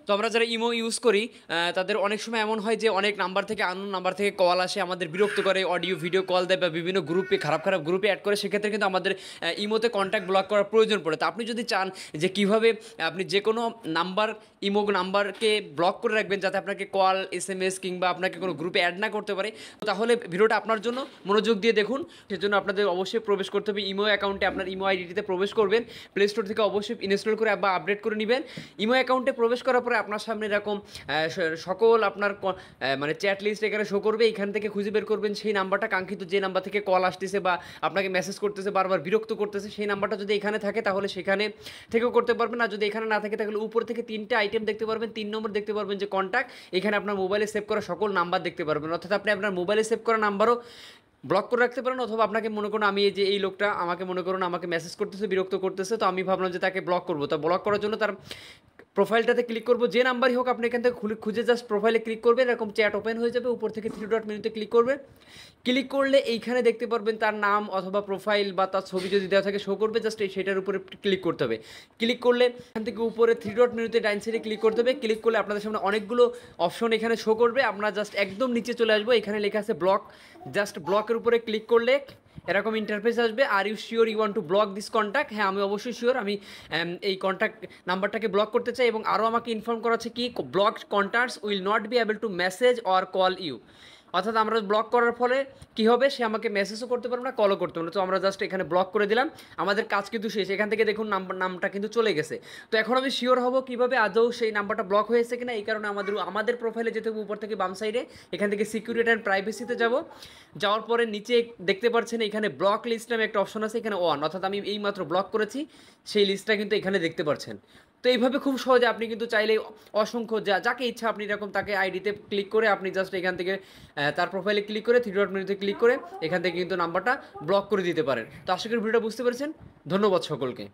তো আমরা যারা ইমো ইউজ করি তাদের অনেক সময় এমন হয় যে অনেক নাম্বার থেকে আননোন নাম্বার থেকে কল আসে, আমাদের বিরক্ত করে, অডিও ভিডিও কল দেয় বা বিভিন্ন গ্রুপে খারাপ খারাপ গ্রুপে অ্যাড করে। সেক্ষেত্রে কিন্তু আমাদের ইমোতে কন্ট্যাক্ট ব্লক করার প্রয়োজন পড়ে। তো আপনি যদি চান যে কীভাবে আপনি যে কোনো নাম্বার ইমো নাম্বারকে ব্লক করে রাখবেন যাতে আপনাকে কল SMS কিংবা আপনাকে কোনো গ্রুপে অ্যাড না করতে পারে, তাহলে ভিডিওটা আপনার জন্য মনোযোগ দিয়ে দেখুন। সেজন্য আপনাদের অবশ্যই প্রবেশ করতে হবে ইমো অ্যাকাউন্টে, আপনার ইমো আইডিতে প্রবেশ করবেন, প্লে স্টোর থেকে অবশ্যই ইনস্টল করে বা আপডেট করে নেবেন। ইমো অ্যাকাউন্টে প্রবেশ করার পরে আপনার সামনে এরকম সকল আপনার মানে চ্যাট লিস্ট এখানে শো করবে। এখান থেকে খুঁজে বের করবেন সেই নাম্বারটা, কাঙ্ক্ষিত যে নাম্বার থেকে কল আসতেছে বা আপনাকে মেসেজ করতেছে, বারবার বিরক্ত করতেছে, সেই নাম্বারটা যদি এখানে থাকে তাহলে সেখানে থেকেও করতে পারবেন। আর যদি এখানে না থাকে তাহলে উপর থেকে 3টে আইটেম দেখতে পারবেন, 3 নম্বর দেখতে পারবেন যে কন্ট্যাক্ট, এখানে আপনার মোবাইলে সেভ করা সকল নাম্বার দেখতে পারবেন। অর্থাৎ আপনি আপনার মোবাইলে সেভ করা নাম্বারও ব্লক করে রাখতে পারেন। অথবা আপনাকে মনে করুন আমি এই যে এই লোকটা আমাকে মনে করুন আমাকে মেসেজ করতেছে, বিরক্ত করতেছে, তো আমি ভাবলাম যে তাকে ব্লক করবো। তো ব্লক করার জন্য তার প্রোফাইলটাতে ক্লিক করবো, যে নাম্বারই হোক আপনি এখান থেকে খুঁজে জাস্ট প্রোফাইলে ক্লিক করবেন, এরকম চ্যাট ওপেন হয়ে যাবে। উপর থেকে 3 ডট মেনুতে ক্লিক করবে, ক্লিক করলে এইখানে দেখতে পারবেন তার নাম অথবা প্রোফাইল বা তার ছবি যদি দেওয়া থাকে শো করবে, জাস্ট সেটার উপরে ক্লিক করতে হবে। ক্লিক করলে এখান থেকে উপরে 3 ডট মেনুতে ডাইন সাইডে ক্লিক করতে হবে। ক্লিক করলে আপনাদের সামনে অনেকগুলো অপশন এখানে শো করবে। আমরা জাস্ট একদম নিচে চলে আসবো, এখানে লেখা আছে ব্লক, জাস্ট ব্লকের উপরে ক্লিক করলে এরকম ইন্টারফেস আসবে। Are you sure you want to block this contact? হ্যাঁ, আমি অবশ্যই শিওর, আমি এই কন্ট্যাক্ট নাম্বারটাকে ব্লক করতে চাই। এবং আরও আমাকে ইনফর্ম করা আছে কি, block contacts will not be able to message or call you. অর্থাৎ আমরা ব্লক করার ফলে কী হবে, সে আমাকে মেসেজও করতে পারবে না, কলও করতে পারবে না। তো আমরা জাস্ট এখানে ব্লক করে দিলাম, আমাদের কাজ কিন্তু শেষ। এখান থেকে দেখুন নামটা কিন্তু চলে গেছে। তো এখন আমি শিওর হব কীভাবে আদৌ সেই নাম্বারটা ব্লক হয়েছে কিনা। এই কারণে আমাদের প্রোফাইলে যেতে হবে উপর থেকে বাম সাইডে, এখান থেকে সিকিউরিটি অ্যান্ড প্রাইভেসিতে যাব। যাওয়ার পরে নিচে দেখতে পাচ্ছেন এখানে ব্লক লিস্ট নামে একটা অপশন আছে, এখানে অন, অর্থাৎ আমি এইমাত্র ব্লক করেছি সেই লিস্টটা কিন্তু এখানে দেখতে পাচ্ছেন। তো এইভাবে খুব সহজে আপনি কিন্তু চাইলে অসংখ্য যাকে ইচ্ছা আপনি এরকম তাকে আইডিতে ক্লিক করে আপনি জাস্ট এখান থেকে তার প্রোফাইলে ক্লিক করে 3 ডট মেনুতে ক্লিক করে এখান থেকে কিন্তু নাম্বারটা ব্লক করে দিতে পারেন। তো আশা করি ভিডিওটা বুঝতে পেরেছেন। ধন্যবাদ সকলকে।